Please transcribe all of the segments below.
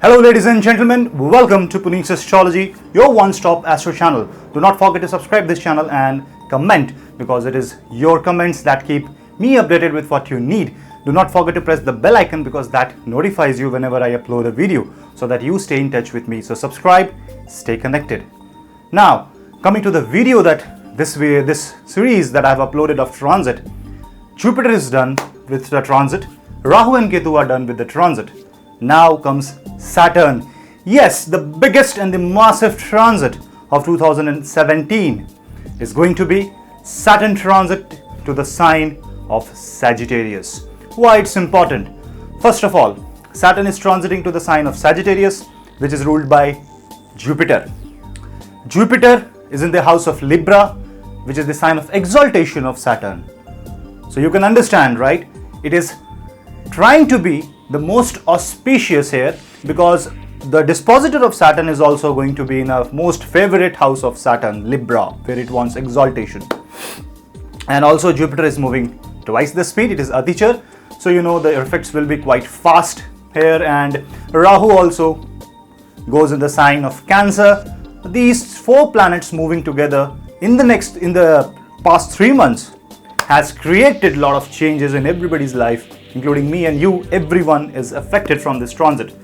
Hello ladies and gentlemen, welcome to Punneit Astrology, your one-stop astro channel. Do not forget to subscribe this channel and comment, because it is your comments that keep me updated with what you need. Do not forget to press the bell icon, because that notifies you whenever I upload a video, so that you stay in touch with me. So subscribe, stay connected. Now, coming to the video that this series that I have uploaded of transit. Jupiter is done with the transit, Rahu and Ketu are done with the transit. Now comes Saturn. Yes, the biggest and the massive transit of 2017 is going to be Saturn transit to the sign of Sagittarius. Why it's important? First of all, Saturn is transiting to the sign of Sagittarius, which is ruled by Jupiter. Jupiter is in the house of Libra, which is the sign of exaltation of Saturn. So you can understand, right? It is trying to be the most auspicious here, because the dispositor of Saturn is also going to be in a most favorite house of Saturn, Libra, where it wants exaltation. And also Jupiter is moving twice the speed, it is Atichar, so you know the effects will be quite fast here. And Rahu also goes in the sign of Cancer. These four planets moving together in the past 3 months has created a lot of changes in everybody's life, including me and you. Everyone is affected from this transit.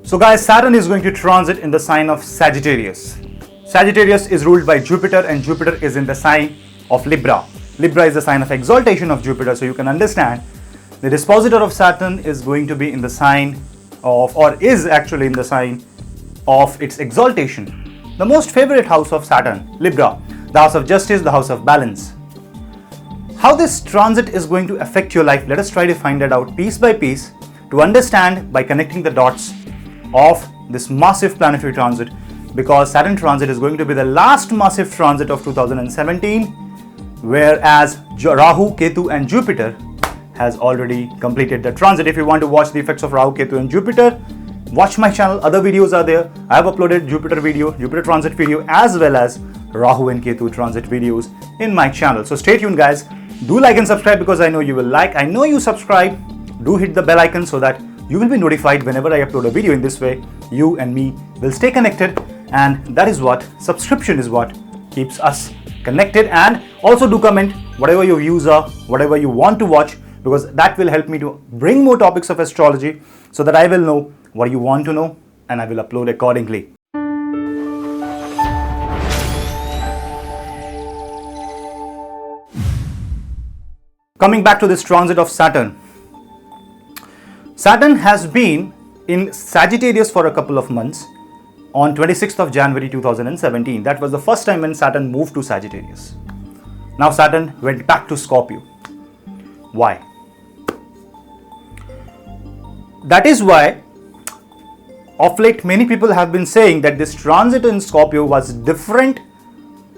So guys, Saturn is going to transit in the sign of Sagittarius. Sagittarius is ruled by Jupiter, and Jupiter is in the sign of Libra. Libra is the sign of exaltation of Jupiter, so you can understand the dispositor of Saturn is going to be in the sign of, or is actually in the sign of its exaltation. The most favorite house of Saturn, Libra, the house of justice, the house of balance. How this transit is going to affect your life, let us try to find it out piece by piece to understand by connecting the dots of this massive planetary transit, because Saturn transit is going to be the last massive transit of 2017, whereas Rahu, Ketu and Jupiter has already completed the transit. If you want to watch the effects of Rahu, Ketu and Jupiter, watch my channel. Other videos are there. I have uploaded Jupiter video, Jupiter transit video, as well as Rahu and Ketu transit videos in my channel. So stay tuned guys. Do like and subscribe, because I know you will like. I know you subscribe. Do hit the bell icon so that you will be notified whenever I upload a video. In this way, you and me will stay connected, and that is what subscription is, what keeps us connected. And also do comment whatever your views are, whatever you want to watch, because that will help me to bring more topics of astrology, so that I will know what you want to know and I will upload accordingly. Coming back to this transit of Saturn. Saturn has been in Sagittarius for a couple of months. On 26th of January 2017, that was the first time when Saturn moved to Sagittarius. Now Saturn went back to Scorpio. Why? That is why of late many people have been saying that this transit in Scorpio was different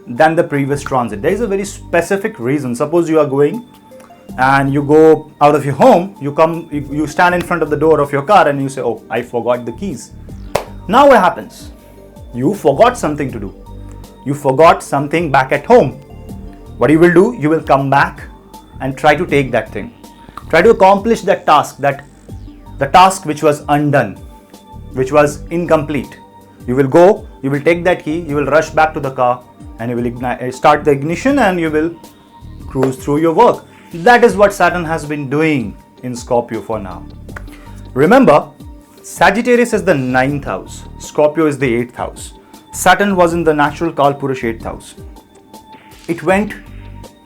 than the previous transit. There is a very specific reason. Suppose you are going and you go out of your home, you stand in front of the door of your car and you say, oh, I forgot the keys. Now what happens? You forgot something to do. You forgot something back at home. What you will do, you will come back and try to take that thing. Try to accomplish that task, the task which was undone, which was incomplete. You will go, you will take that key, you will rush back to the car, and you will start the ignition, and you will cruise through your work. That is what Saturn has been doing in Scorpio for now. Remember, Sagittarius is the 9th house, Scorpio is the 8th house. Saturn was in the natural Kalpurush 8th house. It went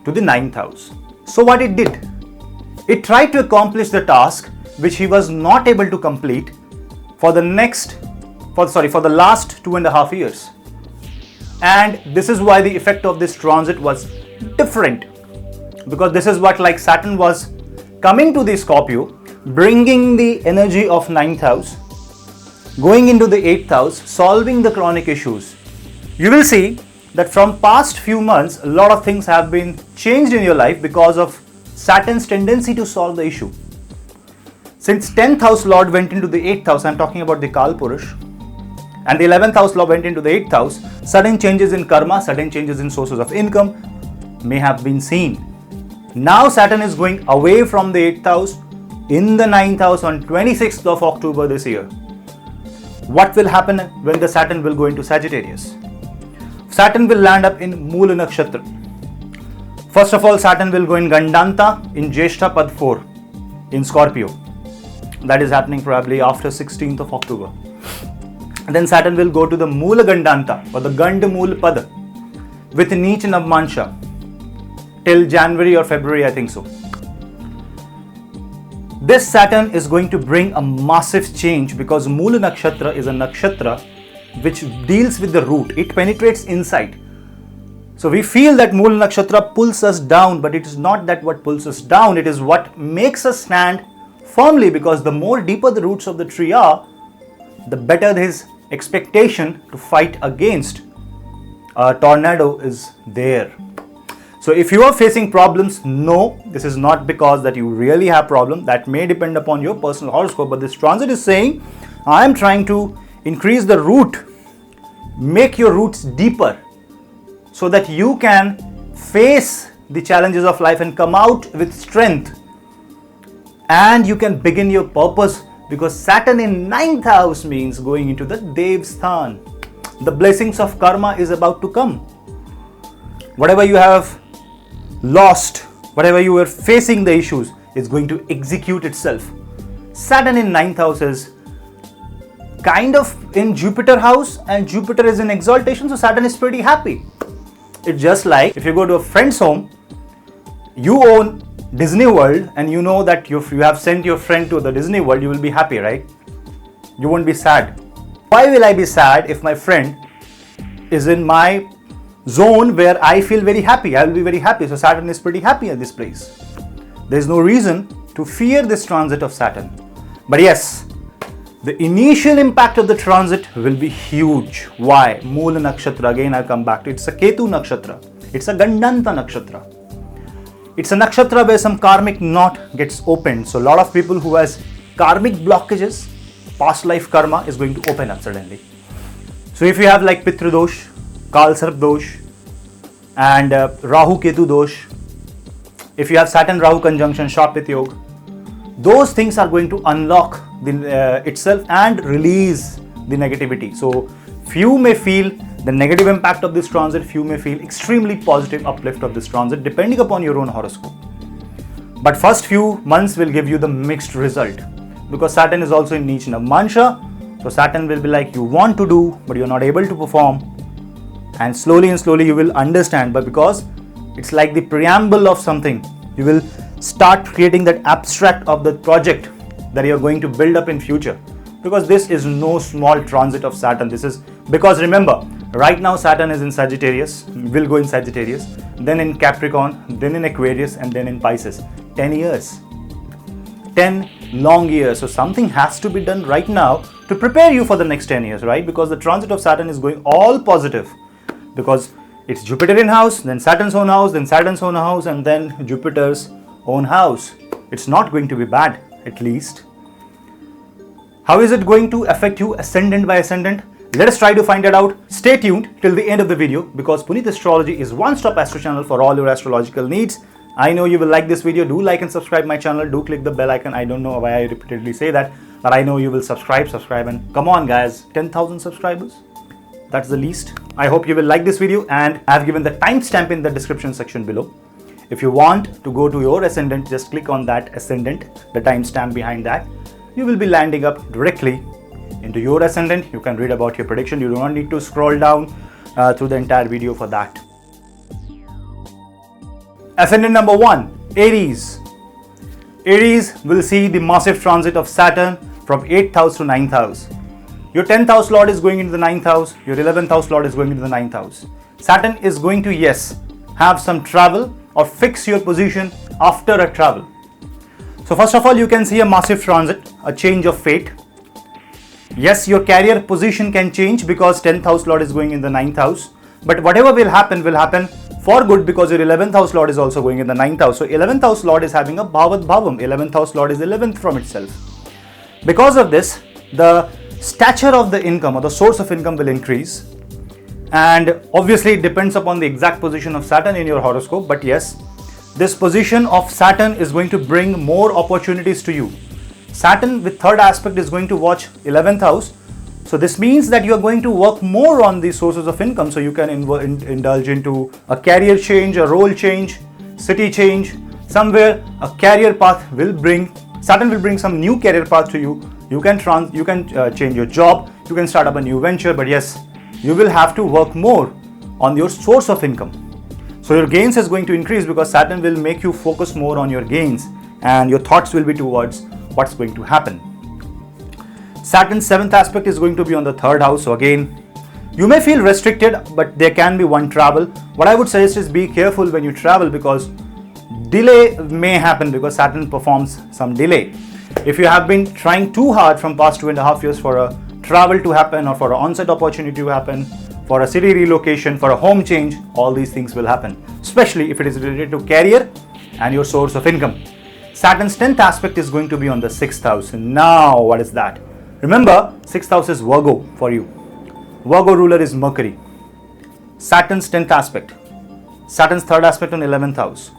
to the 9th house. So what it did? It tried to accomplish the task which he was not able to complete for the last 2.5 years. And this is why the effect of this transit was different. Because this is what, like, Saturn was coming to the Scorpio, bringing the energy of 9th house, going into the 8th house, solving the chronic issues. You will see that from past few months, a lot of things have been changed in your life because of Saturn's tendency to solve the issue. Since 10th house Lord went into the 8th house, I'm talking about the Kalpurush, and the 11th house Lord went into the 8th house, sudden changes in karma, sudden changes in sources of income may have been seen. Now Saturn is going away from the 8th house in the 9th house on 26th of October this year. What will happen when the Saturn will go into Sagittarius? Saturn will land up in Moola Nakshatra. First of all, Saturn will go in Gandanta in Jyeshtha Pad 4 in Scorpio. That is happening probably after 16th of October. And then Saturn will go to the Moola Gandanta or the Gand Mool Pad with Neech Navmansha till January or February, I think so. This Saturn is going to bring a massive change because Moola Nakshatra is a nakshatra which deals with the root. It penetrates inside. So we feel that Moola Nakshatra pulls us down, but it is not that what pulls us down. It is what makes us stand firmly, because the more deeper the roots of the tree are, the better his expectation to fight against a tornado is there. So if you are facing problems, no, this is not because that you really have problem. That may depend upon your personal horoscope, but this transit is saying, I am trying to increase the root, make your roots deeper so that you can face the challenges of life and come out with strength, and you can begin your purpose, because Saturn in 9th house means going into the Devsthan. The blessings of karma is about to come. Whatever you have lost, whatever you were facing the issues, is going to execute itself. Saturn in 9th house is kind of in Jupiter house, and Jupiter is in exaltation, so Saturn is pretty happy. It's just like if you go to a friend's home, you own Disney World, and you know that if you have sent your friend to the Disney World, you will be happy, right? You won't be sad. Why will I be sad if my friend is in my zone where I feel very happy? I will be very happy. So Saturn is pretty happy at this place. There is no reason to fear this transit of Saturn. But yes, the initial impact of the transit will be huge. Why? Moola Nakshatra, again I'll come back to it. It's a Ketu Nakshatra. It's a Gandanta Nakshatra. It's a nakshatra where some karmic knot gets opened. So a lot of people who has karmic blockages, past life karma is going to open up suddenly. So if you have like Pitru Dosh, Kal Sarp Dosh and Rahu Ketu Dosh, if you have Saturn Rahu conjunction, Shapit Yoga, those things are going to unlock itself and release the negativity. So few may feel the negative impact of this transit, few may feel extremely positive uplift of this transit, depending upon your own horoscope. But first few months will give you the mixed result, because Saturn is also in Neech Navmansha. So Saturn will be like, you want to do, but you're not able to perform. And slowly you will understand, but because it's like the preamble of something, you will start creating that abstract of the project that you're going to build up in future. Because this is no small transit of Saturn. This is because, remember, right now Saturn is in Sagittarius, will go in Sagittarius, then in Capricorn, then in Aquarius, and then in Pisces. 10 years. 10 long years. So something has to be done right now to prepare you for the next 10 years, right? Because the transit of Saturn is going all positive. Because it's Jupiter in house, then Saturn's own house, then Saturn's own house, and then Jupiter's own house. It's not going to be bad, at least. How is it going to affect you ascendant by ascendant? Let us try to find it out. Stay tuned till the end of the video, because Punneit Astrology is one-stop astro channel for all your astrological needs. I know you will like this video. Do like and subscribe my channel. Do click the bell icon. I don't know why I repeatedly say that, but I know you will subscribe and come on guys, 10,000 subscribers. That's the least. I hope you will like this video, and I have given the timestamp in the description section below. If you want to go to your ascendant, just click on that ascendant, the timestamp behind that. You will be landing up directly into your ascendant. You can read about your prediction. You do not need to scroll down through the entire video for that. Ascendant number 1, Aries. Aries will see the massive transit of Saturn from 8th house to 9th house. Your 10th house lord is going into the 9th house. Your 11th house lord is going into the 9th house. Saturn is going to, yes, have some travel or fix your position after a travel. So first of all, you can see a massive transit, a change of fate. Yes, your career position can change because 10th house lord is going in the 9th house. But whatever will happen for good, because your 11th house lord is also going in the 9th house. So 11th house lord is having a bhavat bhavam. 11th house lord is 11th from itself. Because of this, the stature of the income or the source of income will increase. And obviously it depends upon the exact position of Saturn in your horoscope. But yes, this position of Saturn is going to bring more opportunities to you. Saturn with third aspect is going to watch 11th house. So this means that you are going to work more on the sources of income, so you can indulge into a career change, a role change, city change. Somewhere a career path will bring, Saturn will bring some new career path to you. You can change your job, you can start up a new venture, but yes, you will have to work more on your source of income. So your gains is going to increase because Saturn will make you focus more on your gains and your thoughts will be towards what's going to happen. Saturn's 7th aspect is going to be on the 3rd house. So again, you may feel restricted, but there can be one travel. What I would suggest is be careful when you travel because delay may happen because Saturn performs some delay. If you have been trying too hard from past 2.5 years for a travel to happen or for an on-site opportunity to happen, for a city relocation, for a home change, all these things will happen, especially if it is related to career and your source of income. Saturn's 10th aspect is going to be on the 6th house. Now, what is that? Remember, 6th house is Virgo for you. Virgo ruler is Mercury. Saturn's 10th aspect. Saturn's 3rd aspect on 11th house.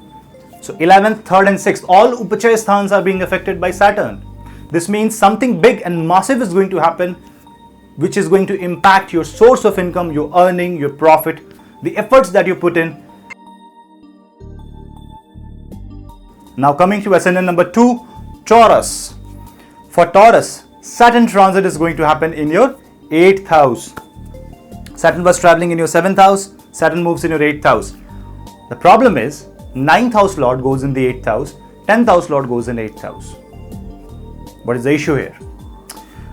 So 11th, 3rd and 6th, all Upachaya sthans are being affected by Saturn. This means something big and massive is going to happen, which is going to impact your source of income, your earning, your profit, the efforts that you put in. Now coming to ascendant number 2, Taurus. For Taurus, Saturn transit is going to happen in your 8th house. Saturn was traveling in your 7th house, Saturn moves in your 8th house. The problem is, 9th house lord goes in the 8th house, 10th house lord goes in 8th house. What is the issue here?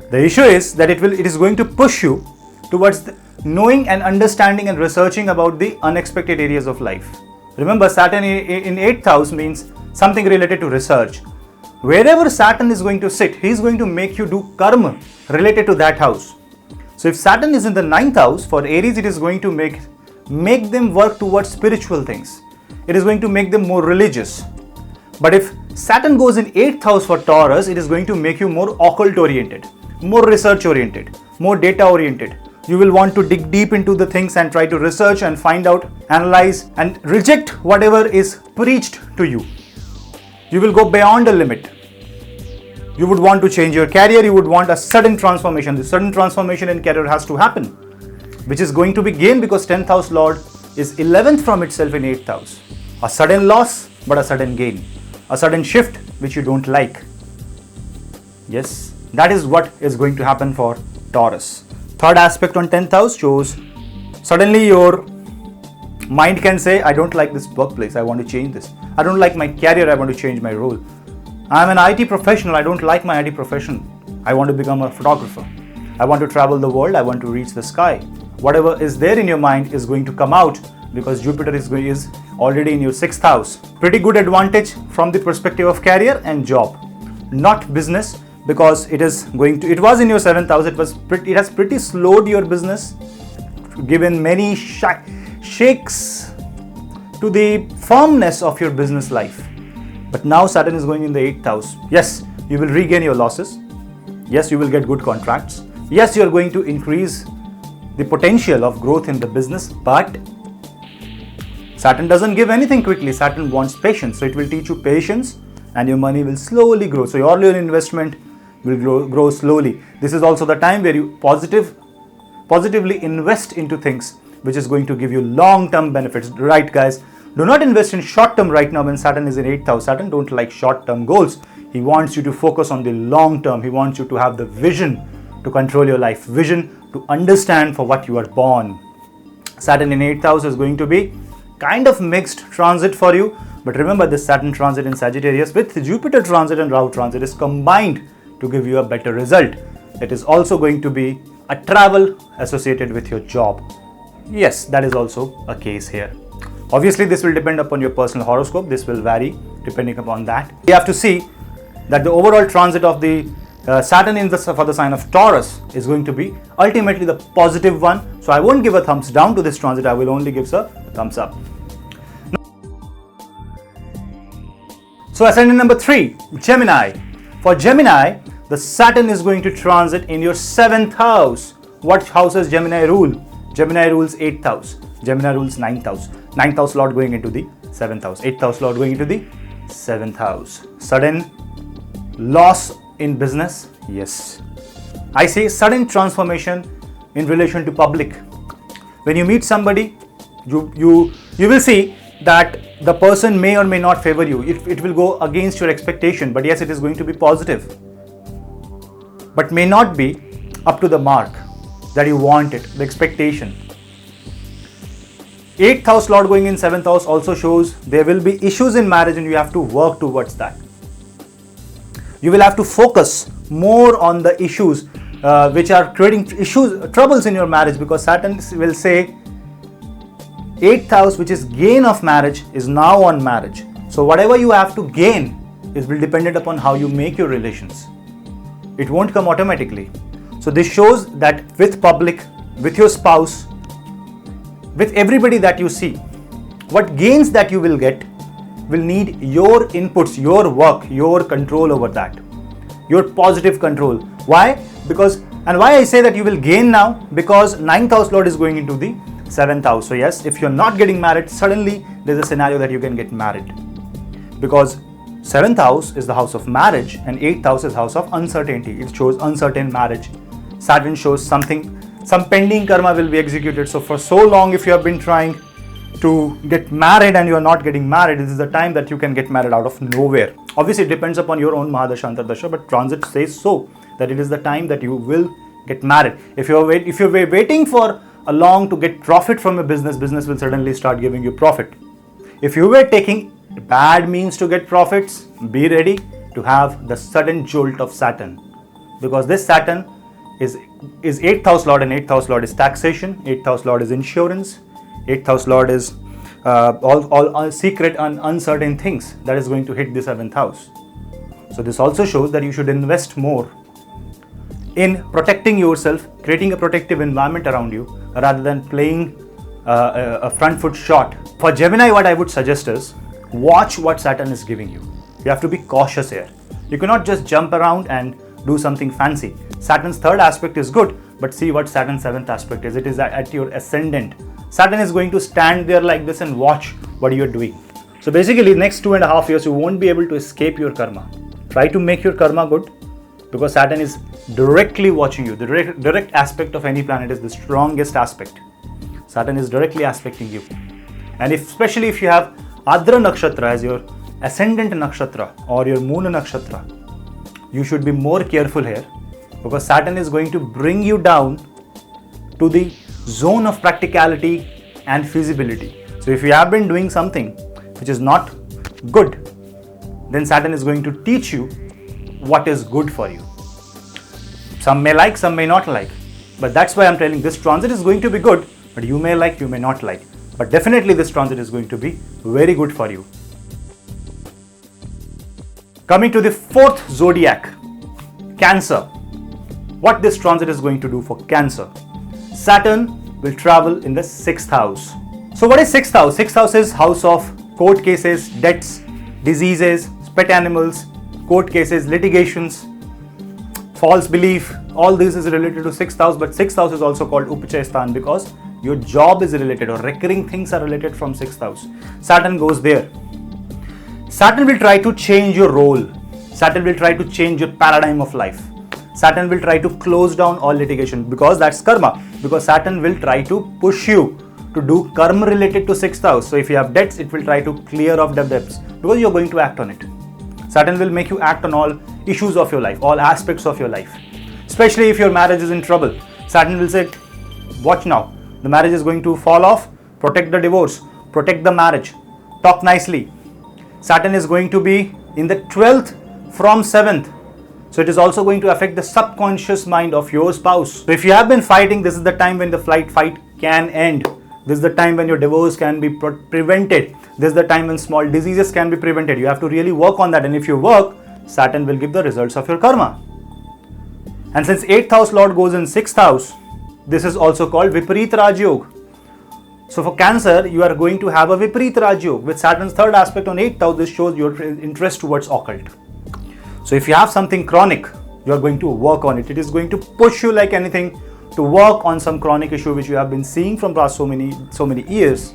The issue is that it is going to push you towards knowing and understanding and researching about the unexpected areas of life. Remember, Saturn in 8th house means something related to research. Wherever Saturn is going to sit, he is going to make you do karma related to that house. So if Saturn is in the 9th house, for Aries it is going to make them work towards spiritual things. It is going to make them more religious. But if Saturn goes in 8th house for Taurus, it is going to make you more occult oriented, more research oriented, more data oriented. You will want to dig deep into the things and try to research and find out, analyze and reject whatever is preached to you. You will go beyond a limit. You would want to change your career, you would want a sudden transformation. The sudden transformation in career has to happen, which is going to be gain because 10th house lord is 11th from itself in 8th house. A sudden loss, but a sudden gain. A sudden shift which you don't like. Yes, that is what is going to happen for Taurus. 3rd aspect on 10th house shows suddenly your mind can say, I don't like this workplace, I want to change this. I don't like my career, I want to change my role. I'm an IT professional, I don't like my IT profession. I want to become a photographer. I want to travel the world, I want to reach the sky. Whatever is there in your mind is going to come out because Jupiter is already in your 6th house. Pretty good advantage from the perspective of career and job, not business, because it was in your 7th house. It has pretty slowed your business, given many shakes to the firmness of your business life. But now Saturn is going in the 8th house. Yes, you will regain your losses. Yes, you will get good contracts. Yes, you are going to increase the potential of growth in the business, but Saturn doesn't give anything quickly. Saturn wants patience. So it will teach you patience and your money will slowly grow. So your investment will grow slowly. This is also the time where you positively invest into things which is going to give you long-term benefits. Right, guys? Do not invest in short-term right now when Saturn is in 8th house. Saturn don't like short-term goals. He wants you to focus on the long-term. He wants you to have the vision to control your life, vision to understand for what you are born. Saturn in 8th house is going to be kind of mixed transit for you. But remember, this Saturn transit in Sagittarius with Jupiter transit and Rahu transit is combined to give you a better result. It is also going to be a travel associated with your job. Yes, that is also a case here. Obviously, this will depend upon your personal horoscope. This will vary depending upon that. You have to see that the overall transit of the Saturn for the sign of Taurus is going to be ultimately the positive one. So I won't give a thumbs down to this transit. I will only give a thumbs up. So ascendant number 3, Gemini. For Gemini, the Saturn is going to transit in your 7th house. What house does Gemini rule? Gemini rules 8th house. Gemini rules 9th house. 9th house lord going into the 7th house. 8th house lord going into the 7th house. Sudden loss in business? Yes. I say sudden transformation in relation to public. When you meet somebody, you will see that the person may or may not favor you. It will go against your expectation, but yes, it is going to be positive, but may not be up to the mark that you want it, the expectation. 8th house Lord going in 7th house also shows there will be issues in marriage and you have to work towards that. You will have to focus more on the issues which are creating troubles in your marriage, because Saturn will say 8th house, which is gain of marriage, is now on marriage. So whatever you have to gain will depend upon how you make your relations. It won't come automatically. So this shows that with public, with your spouse, with everybody that you see, what gains that you will get will need your inputs, your work, your control over that, your positive control. Why? And why I say that you will gain now? Because 9th house Lord is going into the 7th house. So yes, if you're not getting married, suddenly there's a scenario that you can get married, because 7th house is the house of marriage and 8th house is house of uncertainty. It shows uncertain marriage. Saturn shows some pending karma will be executed. So for so long, if you have been trying to get married and you are not getting married, this is the time that you can get married out of nowhere. Obviously, it depends upon your own Mahadasha Antardasha, but transit says so, that it is the time that you will get married. If you're waiting for a long to get profit from a business will suddenly start giving you profit. If you were taking bad means to get profits, be ready to have the sudden jolt of Saturn, because this Saturn is 8th house Lord, and 8th house Lord is taxation, 8th house Lord is insurance, 8th house Lord is all secret and uncertain things that is going to hit the 7th house. So this also shows that you should invest more in protecting yourself, creating a protective environment around you, rather than playing a front foot shot. For Gemini, what I would suggest is watch what Saturn is giving you. You have to be cautious here. You cannot just jump around and do something fancy. Saturn's 3rd aspect is good, but see what Saturn's 7th aspect is. It is at your ascendant. Saturn is going to stand there like this and watch what you're doing. So basically, next 2.5 years, you won't be able to escape your karma. Try to make your karma good, because Saturn is directly watching you. The direct aspect of any planet is the strongest aspect. Saturn is directly aspecting you. And especially if you have Adra Nakshatra as your ascendant nakshatra or your moon nakshatra, you should be more careful here, because Saturn is going to bring you down to the zone of practicality and feasibility. So if you have been doing something which is not good, then Saturn is going to teach you what is good for you. Some may like, some may not like, but that's why I'm telling this transit is going to be good, but you may like, you may not like, but definitely this transit is going to be very good for you. Coming to the 4th zodiac, Cancer. What this transit is going to do for Cancer? Saturn will travel in the 6th house. So what is 6th house? 6th house is house of court cases, debts, diseases, pet animals, court cases, litigations, false belief. All this is related to 6th house, but 6th house is also called Upachaya Sthan because your job is related, or recurring things are related from 6th house. Saturn goes there. Saturn will try to change your role. Saturn will try to change your paradigm of life. Saturn will try to close down all litigation, because that's karma. Because Saturn will try to push you to do karma related to 6th house. So if you have debts, it will try to clear off the debts, because you're going to act on it. Saturn will make you act on all issues of your life, all aspects of your life. Especially if your marriage is in trouble, Saturn will say, watch now, the marriage is going to fall off, protect the divorce, protect the marriage, talk nicely. Saturn is going to be in the 12th from 7th. So it is also going to affect the subconscious mind of your spouse. So if you have been fighting, this is the time when the fight can end. This is the time when your divorce can be prevented. This is the time when small diseases can be prevented. You have to really work on that. And if you work, Saturn will give the results of your karma. And since 8th house Lord goes in 6th house, this is also called Viparit Raj Yoga. So for Cancer, you are going to have a Viparit Raj Yoga. With Saturn's 3rd aspect on 8th house, this shows your interest towards occult. So if you have something chronic, you are going to work on it. It is going to push you like anything to work on some chronic issue which you have been seeing from past so many years,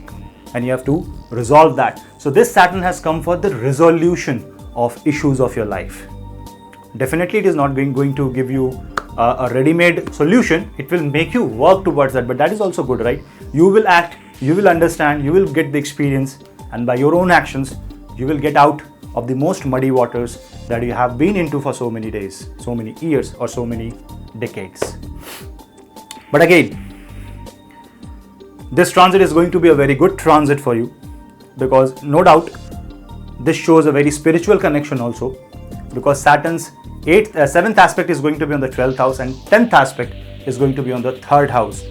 and you have to resolve that. So this Saturn has come for the resolution of issues of your life. Definitely it is not going to give you a ready-made solution, it will make you work towards that. But that is also good, right? You will act, you will understand, you will get the experience, and by your own actions, you will get out of the most muddy waters that you have been into for so many days, so many years, or so many decades. But again, this transit is going to be a very good transit for you, because no doubt this shows a very spiritual connection also, because Saturn's 7th aspect is going to be on the 12th house, and 10th aspect is going to be on the 3rd house.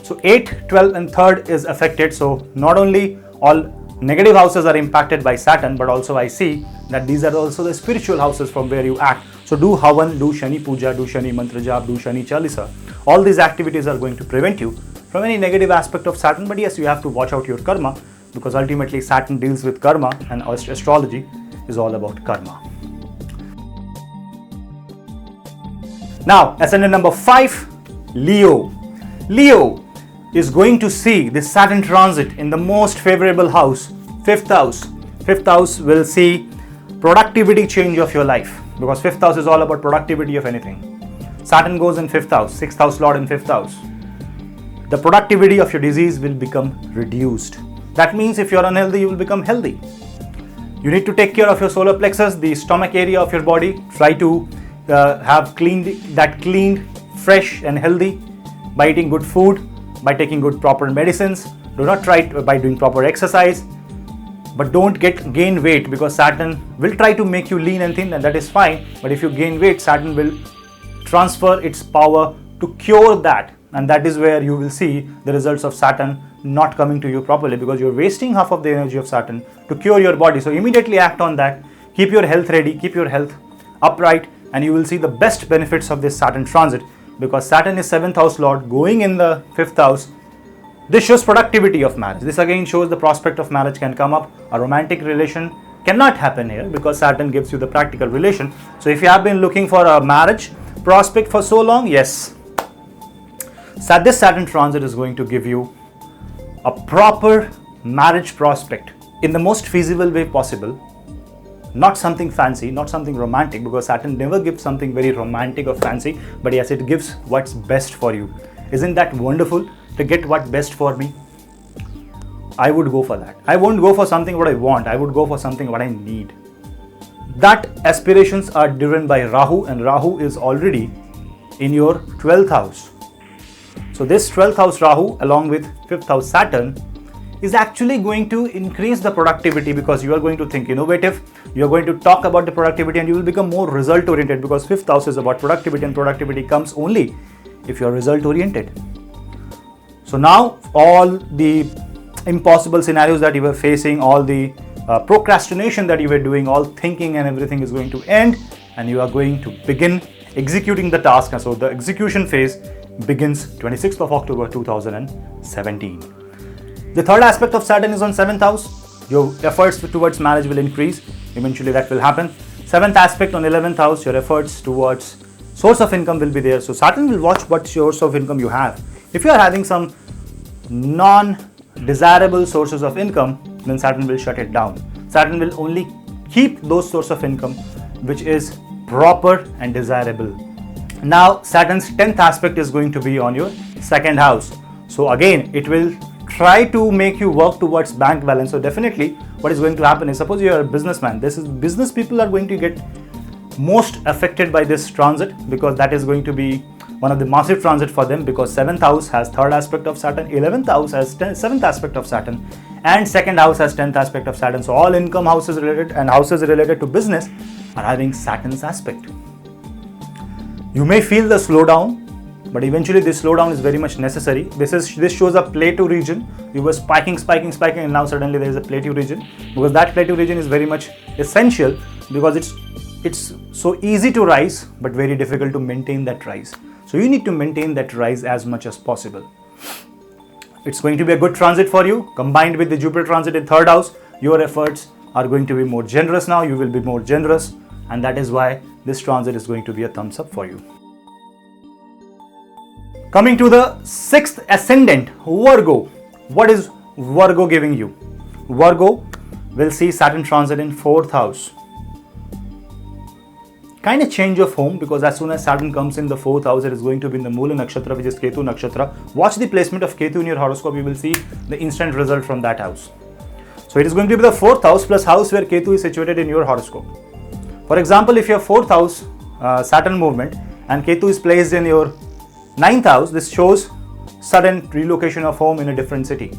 So 8, 12 and 3rd is affected. So not only all negative houses are impacted by Saturn, but also I see that these are also the spiritual houses from where you act. So do Havan, do Shani Puja, do Shani Mantra Jap, do Shani Chalisa. All these activities are going to prevent you from any negative aspect of Saturn. But yes, you have to watch out your karma, because ultimately Saturn deals with karma, and astrology is all about karma. Now, ascendant number 5, Leo. Leo is going to see this Saturn transit in the most favorable house, 5th house. 5th house will see productivity change of your life, because 5th house is all about productivity of anything. Saturn goes in 5th house, 6th house lord in 5th house. The productivity of your disease will become reduced. That means if you're unhealthy, you will become healthy. You need to take care of your solar plexus, the stomach area of your body. Try to have cleaned, fresh and healthy by eating good food, by taking good proper medicines. Do not try by doing proper exercise, but don't gain weight, because Saturn will try to make you lean and thin, and that is fine. But if you gain weight, Saturn will transfer its power to cure that, and that is where you will see the results of Saturn not coming to you properly, because you're wasting half of the energy of Saturn to cure your body. So immediately act on that. Keep your health ready, keep your health upright, and you will see the best benefits of this Saturn transit, because Saturn is 7th house lord going in the 5th house. This shows productivity of marriage. This again shows the prospect of marriage can come up. A romantic relation cannot happen here, because Saturn gives you the practical relation. So if you have been looking for a marriage prospect for so long, yes, this Saturn transit is going to give you a proper marriage prospect in the most feasible way possible. Not something fancy, not something romantic, because Saturn never gives something very romantic or fancy, but yes, it gives what's best for you. Isn't that wonderful to get what's best for me? I would go for that. I won't go for something what I want. I would go for something what I need. That aspirations are driven by Rahu, and Rahu is already in your 12th house. So this 12th house Rahu along with 5th house Saturn is actually going to increase the productivity, because you are going to think innovative, you are going to talk about the productivity, and you will become more result oriented, because 5th house is about productivity, and productivity comes only if you are result oriented. So now all the impossible scenarios that you were facing, all the procrastination that you were doing, all thinking and everything is going to end, and you are going to begin executing the task. And so the execution phase begins 26th of October 2017. The 3rd aspect of Saturn is on 7th house. Your efforts towards marriage will increase. Eventually that will happen. 7th aspect on 11th house, your efforts towards source of income will be there. So Saturn will watch what source of income you have. If you are having some non-desirable sources of income, then Saturn will shut it down. Saturn will only keep those sources of income which is proper and desirable. Now Saturn's 10th aspect is going to be on your 2nd house. So again, it will try to make you work towards bank balance. So definitely what is going to happen is, suppose you are a businessman, business people are going to get most affected by this transit, because that is going to be one of the massive transit for them, because 7th house has 3rd aspect of Saturn, 11th house has 7th aspect of Saturn, and 2nd house has 10th aspect of Saturn. So all income houses related and houses related to business are having Saturn's aspect. You may feel the slowdown, but eventually this slowdown is very much necessary. This shows a plateau region. You were spiking, and now suddenly there is a plateau region, because that plateau region is very much essential, because it's so easy to rise but very difficult to maintain that rise. So you need to maintain that rise as much as possible. It's going to be a good transit for you. Combined with the Jupiter transit in 3rd house, your efforts are going to be more generous now. You will be more generous, and that is why this transit is going to be a thumbs up for you. Coming to the 6th ascendant, Virgo. What is Virgo giving you? Virgo will see Saturn transit in 4th house. kind of change of home, because as soon as Saturn comes in the 4th house, it is going to be in the Mula Nakshatra, which is Ketu Nakshatra. Watch the placement of Ketu in your horoscope, you will see the instant result from that house. So it is going to be the 4th house plus house where Ketu is situated in your horoscope. For example, if your 4th house Saturn movement and Ketu is placed in your 9th house, this shows sudden relocation of home in a different city.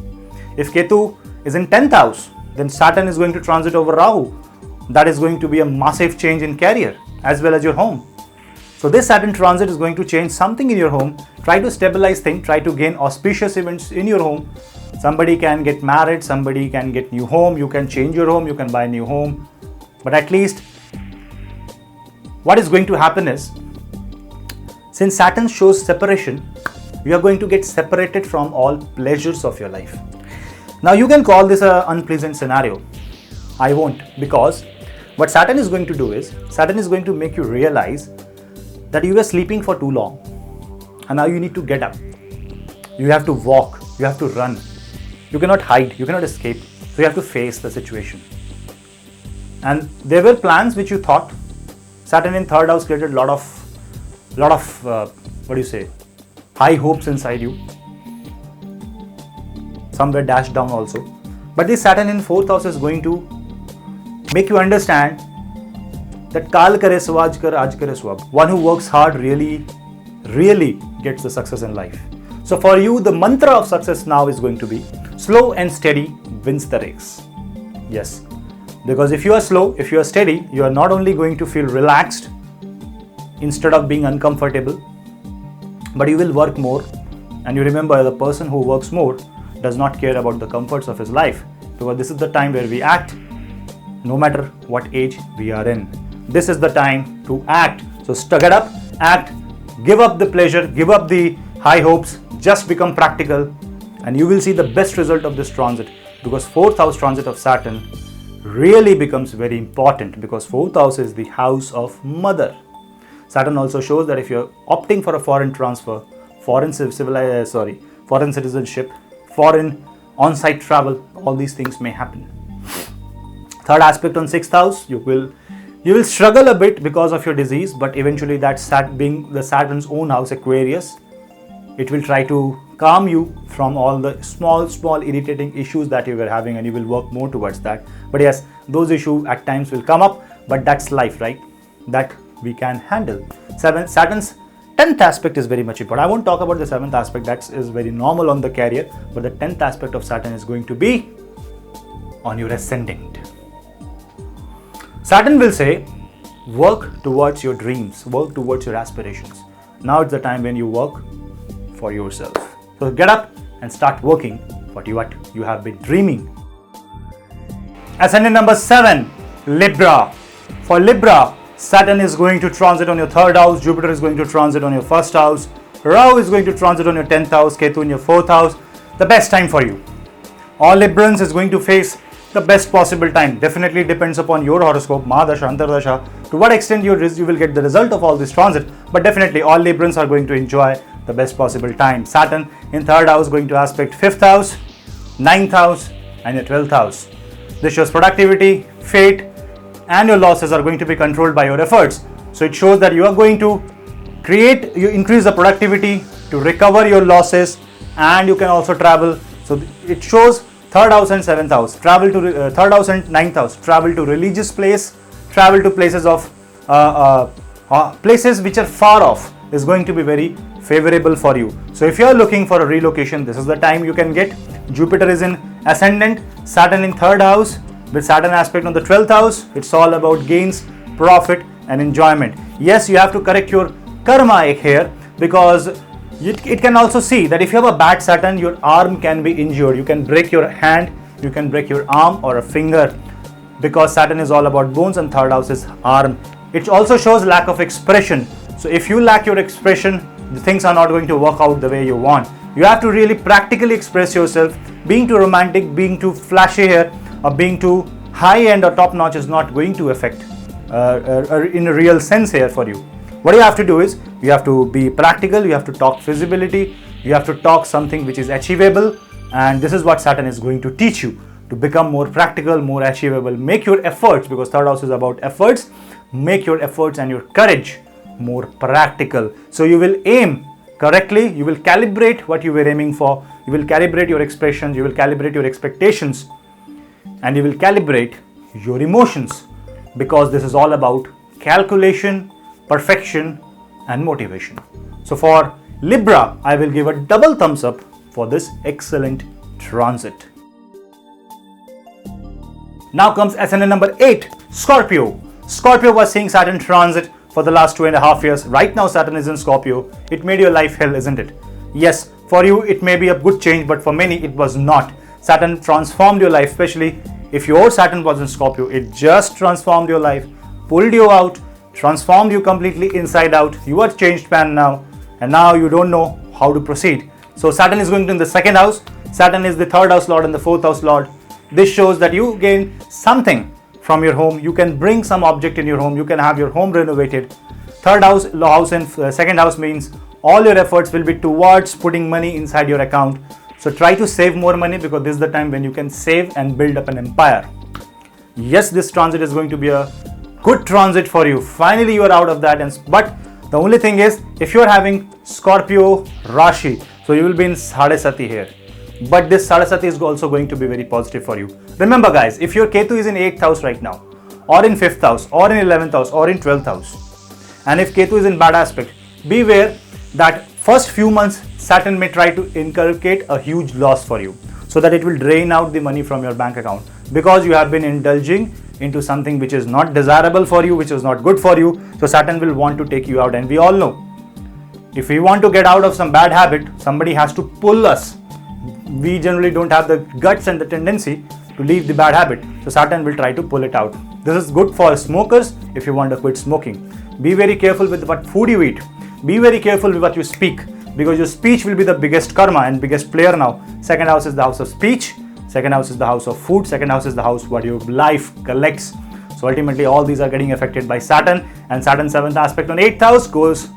If Ketu is in 10th house, then Saturn is going to transit over Rahu. That is going to be a massive change in career as well as your home. So this Saturn transit is going to change something in your home. Try to stabilize things, try to gain auspicious events in your home. Somebody can get married, somebody can get new home, you can change your home, you can buy a new home. But at least what is going to happen is, since Saturn shows separation, you are going to get separated from all pleasures of your life. Now you can call this an unpleasant scenario. I won't, because what Saturn is going to do is, Saturn is going to make you realize that you were sleeping for too long and now you need to get up. You have to walk, you have to run. You cannot hide, you cannot escape. So you have to face the situation. And there were plans which you thought. Saturn in 3rd house created lot of high hopes inside you. Some were dashed down also. But this Saturn in 4th house is going to make you understand that Kal kare so aaj kare so ab. One who works hard really gets the success in life. So for you, the mantra of success now is going to be slow and steady wins the race. Yes, because if you are slow, if you are steady, you are not only going to feel relaxed instead of being uncomfortable, but you will work more. And you remember, the person who works more does not care about the comforts of his life, because this is the time where we act no matter what age we are in. This is the time to act. So get up, act, give up the pleasure, give up the high hopes, just become practical, and you will see the best result of this transit, because 4th house transit of Saturn really becomes very important, because 4th house is the house of mother. Saturn also shows that if you're opting for a foreign transfer, foreign citizenship, foreign on-site travel, all these things may happen. 3rd aspect on 6th house, you will struggle a bit because of your disease, but eventually that being the Saturn's own house, Aquarius, it will try to calm you from all the small irritating issues that you were having, and you will work more towards that. But yes, those issues at times will come up, but that's life, right? That we can handle. Saturn's 10th aspect is very much important. I won't talk about the 7th aspect, that is very normal on the career, but the 10th aspect of Saturn is going to be on your ascendant. Saturn will say, work towards your dreams, work towards your aspirations. Now it's the time when you work for yourself. So get up and start working for what you have been dreaming. Ascendant number 7, Libra. For Libra, Saturn is going to transit on your 3rd house, Jupiter is going to transit on your 1st house, Rahu is going to transit on your 10th house, Ketu in your 4th house. The best time for you. All Librans is going to face the best possible time. Definitely depends upon your horoscope, Mahadasha, Antardasha, to what extent you will get the result of all this transit. But definitely all Librans are going to enjoy the best possible time. Saturn in 3rd house going to aspect 5th house, 9th house and your 12th house. This shows productivity, fate and your losses are going to be controlled by your efforts. So it shows that you are going to increase the productivity to recover your losses, and you can also travel. So it shows 3rd house and 7th house, travel to 3rd house and 9th house, travel to religious place, travel to places of places which are far off is going to be very favorable for you. So if you are looking for a relocation, this is the time you can get. Jupiter is in ascendant, Saturn in 3rd house with Saturn aspect on the 12th house. It's all about gains, profit and enjoyment. Yes, you have to correct your karma here, because it can also see that if you have a bad Saturn, your arm can be injured. You can break your hand, you can break your arm or a finger, because Saturn is all about bones and 3rd house is arm. It also shows lack of expression. So if you lack your expression, the things are not going to work out the way you want. You have to really practically express yourself. Being too romantic, being too flashy here, or being too high end or top notch is not going to affect in a real sense here for you. What you have to do is, you have to be practical, you have to talk feasibility, you have to talk something which is achievable, and this is what Saturn is going to teach you, to become more practical, more achievable. Make your efforts, because 3rd house is about efforts. make your efforts and your courage more practical. So you will aim correctly, you will calibrate what you were aiming for, you will calibrate your expressions, you will calibrate your expectations, and you will calibrate your emotions, because this is all about calculation, perfection, and motivation. So for Libra, I will give a double thumbs up for this excellent transit. Now comes ascendant number 8, Scorpio. Scorpio was seeing Saturn transit for the last 2.5 years. Right now Saturn is in Scorpio. It made your life hell, isn't it? Yes, for you it may be a good change, but for many it was not. Saturn transformed your life, especially if your Saturn was in Scorpio. It just transformed your life, pulled you out, transformed you completely inside out. You are changed man now, and now you don't know how to proceed. So Saturn is going to in the second house. Saturn is the third house lord and the fourth house lord. This shows that you gain something from your home. You can bring some object in your home. You can have your home renovated. Third house and second house means all your efforts will be towards putting money inside your account. So try to save more money, because this is the time when you can save and build up an empire. Yes, this transit is going to be a good transit for you. Finally you are out of that. But the only thing is, if you are having Scorpio Rashi, so you will be in Sadesati here. But this Sadesati is also going to be very positive for you. Remember guys, if your Ketu is in 8th house right now, or in 5th house, or in 11th house, or in 12th house, and if Ketu is in bad aspect, beware that first few months Saturn may try to inculcate a huge loss for you, so that it will drain out the money from your bank account, because you have been indulging into something which is not desirable for you, which is not good for you. So Saturn will want to take you out, and we all know, if we want to get out of some bad habit, somebody has to pull us. We generally don't have the guts and the tendency to leave the bad habit. So Saturn will try to pull it out. This is good for smokers if you want to quit smoking. Be very careful with what food you eat. Be very careful with what you speak, because your speech will be the biggest karma and biggest player now. Second house is the house of speech. Second house is the house of food. Second house is the house what your life collects. So ultimately all these are getting affected by Saturn, and Saturn's 7th aspect on 8th house goes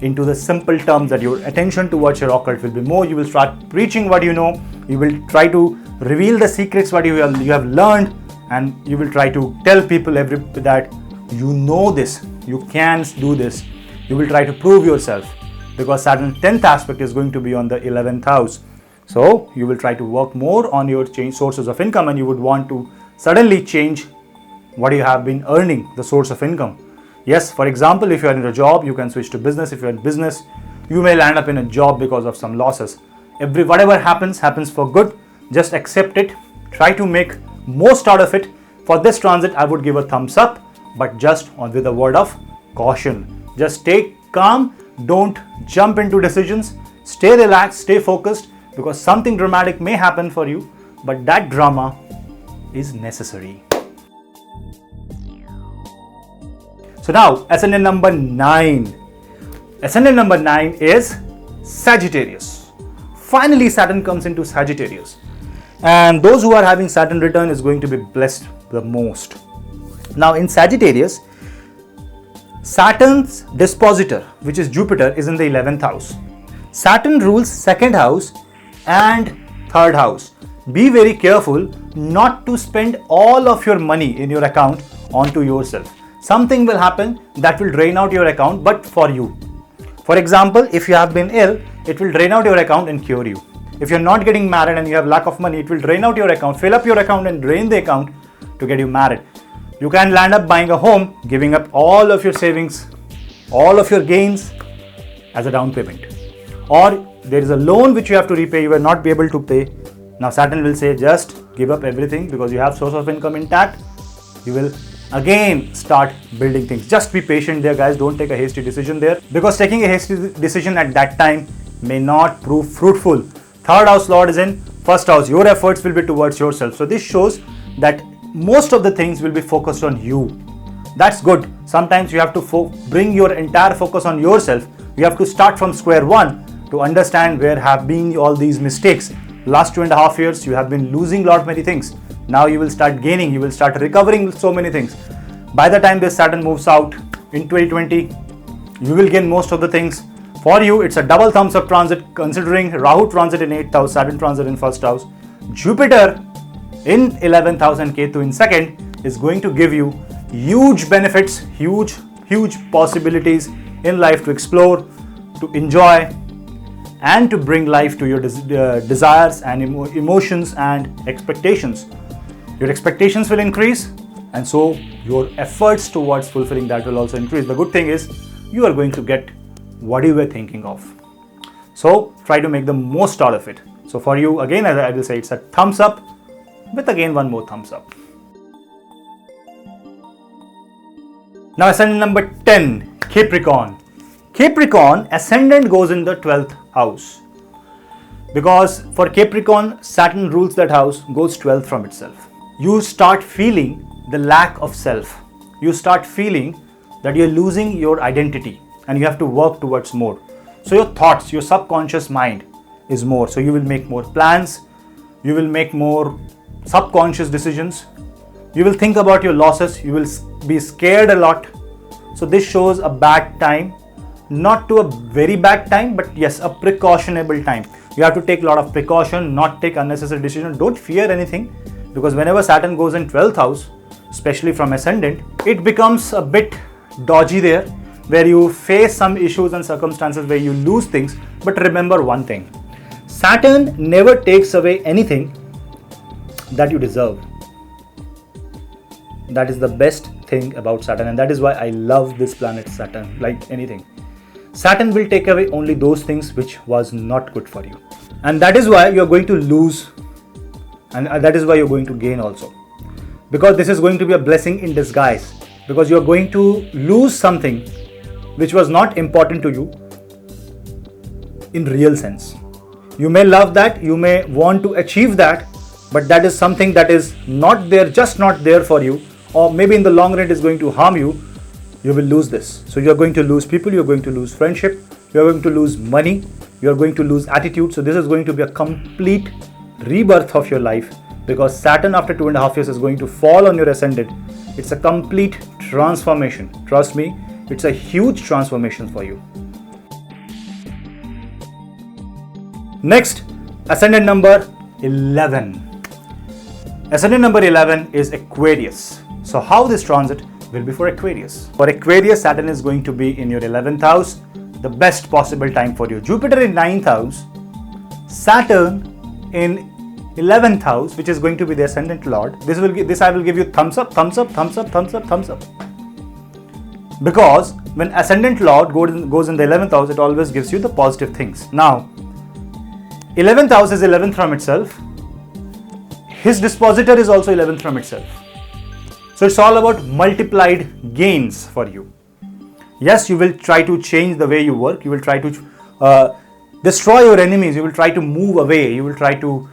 into the simple terms that your attention towards your occult will be more. You will start preaching what you know. You will try to reveal the secrets what you have learned, and you will try to tell people that you know this, you can do this. You will try to prove yourself, because Saturn's 10th aspect is going to be on the 11th house. So you will try to work more on your sources of income, and you would want to suddenly change what you have been earning, the source of income. Yes, for example, if you are in a job, you can switch to business. If you are in business, you may land up in a job because of some losses. Whatever happens for good. Just accept it. Try to make most out of it. For this transit, I would give a thumbs up, but just with a word of caution. Just stay calm. Don't jump into decisions. Stay relaxed, stay focused, because something dramatic may happen for you, but that drama is necessary. So now, ascendant number 9. Ascendant number 9 is Sagittarius. Finally, Saturn comes into Sagittarius. And those who are having Saturn return is going to be blessed the most. Now in Sagittarius, Saturn's dispositor, which is Jupiter, is in the 11th house. Saturn rules 2nd house and 3rd house. Be very careful not to spend all of your money in your account onto yourself. Something will happen that will drain out your account, but for you. For example, if you have been ill, it will drain out your account and cure you. If you're not getting married and you have lack of money, it will drain out your account, fill up your account and drain the account to get you married. You can land up buying a home, giving up all of your savings, all of your gains as a down payment. Or there is a loan which you have to repay, you will not be able to pay. Now Saturn will say just give up everything, because you have source of income intact. You will again start building things. Just be patient there guys, don't take a hasty decision there, because taking a hasty decision at that time may not prove fruitful. 3rd house lord is in 1st house. Your efforts will be towards yourself. So this shows that most of the things will be focused on you. That's good. Sometimes you have to bring your entire focus on yourself. You have to start from square one to understand where have been all these mistakes. Last 2.5 years you have been losing lot many things. Now you will start gaining, you will start recovering so many things. By the time this Saturn moves out in 2020, you will gain most of the things. For you, it's a double thumbs up transit, considering Rahu transit in 8th house, Saturn transit in 1st house, Jupiter in 11th house and Ketu in 2nd is going to give you huge benefits, huge possibilities in life to explore, to enjoy, and to bring life to your desires and emotions and expectations. Your expectations will increase, and so your efforts towards fulfilling that will also increase. The good thing is you are going to get what you were thinking of. So try to make the most out of it. So for you, again, I will say it's a thumbs up with again one more thumbs up. Now ascendant number 10, Capricorn. Capricorn ascendant goes in the 12th house. Because for Capricorn, Saturn rules that house, goes 12th from itself. You start feeling the lack of self. You start feeling that you're losing your identity and you have to work towards more. So your thoughts, your subconscious mind is more. So you will make more plans. You will make more subconscious decisions. You will think about your losses. You will be scared a lot. So this shows a bad time. Not to a very bad time, but yes, a precautionable time. You have to take a lot of precaution, not take unnecessary decisions. Don't fear anything, because whenever Saturn goes in 12th house, especially from ascendant, it becomes a bit dodgy there, where you face some issues and circumstances where you lose things. But remember one thing, Saturn never takes away anything that you deserve. That is the best thing about Saturn, and that is why I love this planet Saturn like anything. Saturn will take away only those things which was not good for you, and that is why you're going to lose, and that is why you're going to gain also, because this is going to be a blessing in disguise, because you're going to lose something which was not important to you in real sense. You may love that, you may want to achieve that, but that is something that is not there, just not there for you, or maybe in the long run it is going to harm you. You will lose this. So you're going to lose people, you're going to lose friendship, you're going to lose money, you're going to lose attitude. So this is going to be a complete rebirth of your life, because Saturn after 2.5 years is going to fall on your ascendant. It's a complete transformation. Trust me, it's a huge transformation for you. Next, ascendant number 11. Ascendant number 11 is Aquarius. So how this transit will be for Aquarius? For Aquarius, Saturn is going to be in your 11th house, the best possible time for you. Jupiter in 9th house, Saturn in 11th house, which is going to be the ascendant lord. This I will give you thumbs up, thumbs up, thumbs up, thumbs up, thumbs up. Because when ascendant lord goes in the 11th house, it always gives you the positive things. Now, 11th house is 11th from itself. His dispositor is also 11th from itself. So it's all about multiplied gains for you. Yes, you will try to change the way you work. You will try to destroy your enemies. You will try to move away. You will try to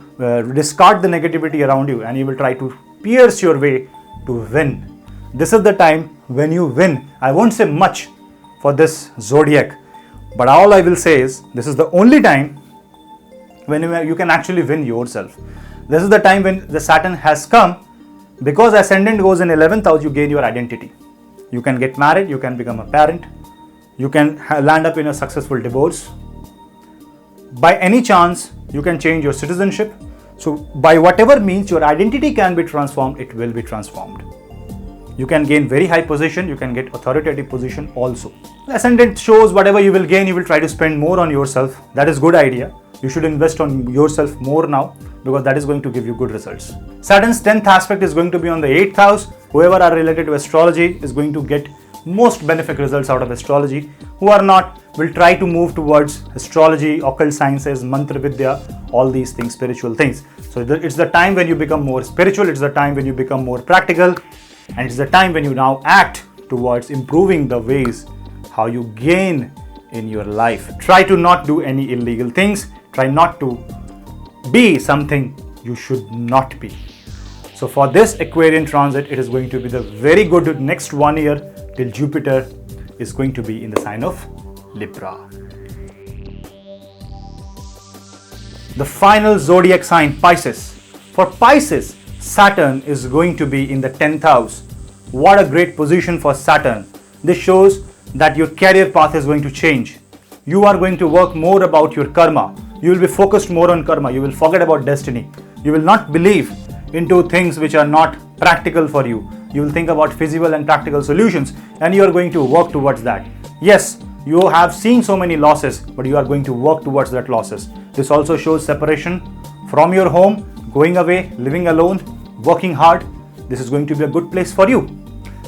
discard the negativity around you, and you will try to pierce your way to win. This is the time when you win. I won't say much for this zodiac, but all I will say is this is the only time when you can actually win yourself. This is the time when the Saturn has come. Because ascendant goes in 11th house, you gain your identity. You can get married, you can become a parent, you can land up in a successful divorce. By any chance, you can change your citizenship. So by whatever means your identity can be transformed, it will be transformed. You can gain very high position, you can get authoritative position also. Ascendant shows whatever you will gain, you will try to spend more on yourself. That is good idea. You should invest on yourself more now, because that is going to give you good results. Saturn's 10th aspect is going to be on the 8th house. Whoever are related to astrology is going to get most benefic results out of astrology. Who are not will try to move towards astrology, occult sciences, mantra vidya, all these things, spiritual things. So it's the time when you become more spiritual, it's the time when you become more practical, and it's the time when you now act towards improving the ways how you gain in your life. Try to not do any illegal things. Try not to be something you should not be. So for this Aquarian transit, it is going to be the very good next 1 year till Jupiter is going to be in the sign of Libra. The final zodiac sign, Pisces. For Pisces, Saturn is going to be in the 10th house. What a great position for Saturn. This shows that your career path is going to change. You are going to work more about your karma. You will be focused more on karma. You will forget about destiny. You will not believe into things which are not practical for you. you will think about feasible and practical solutions, and you are going to work towards that. Yes, you have seen so many losses, but you are going to work towards that losses. This also shows separation from your home, going away, living alone, working hard. This is going to be a good place for you.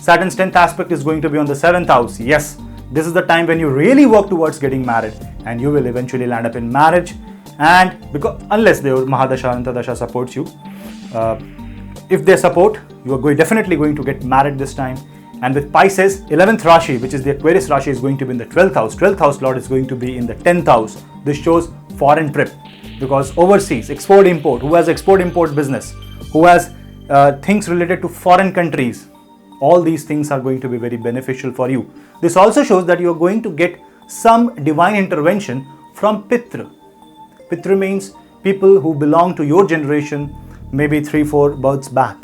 Saturn's 10th aspect is going to be on the 7th house. Yes, this is the time when you really work towards getting married, and you will eventually land up in marriage. And because unless the Mahadasha and Antadasha supports you, if they support, you are definitely going to get married this time. And with Pisces, 11th Rashi, which is the Aquarius Rashi, is going to be in the 12th house. 12th house Lord is going to be in the 10th house. This shows foreign trip, because overseas, export import, who has export import business, who has things related to foreign countries, all these things are going to be very beneficial for you. This also shows that you are going to get some divine intervention from Pitra. Pitra means people who belong to your generation, maybe 3-4 births back.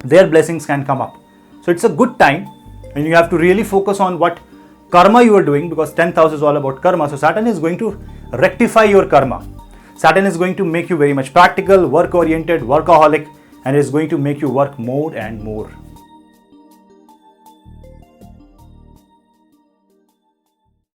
Their blessings can come up. So it's a good time, and you have to really focus on what karma you are doing, because 10th house is all about karma. So Saturn is going to rectify your karma. Saturn is going to make you very much practical, work-oriented, workaholic, and is going to make you work more and more.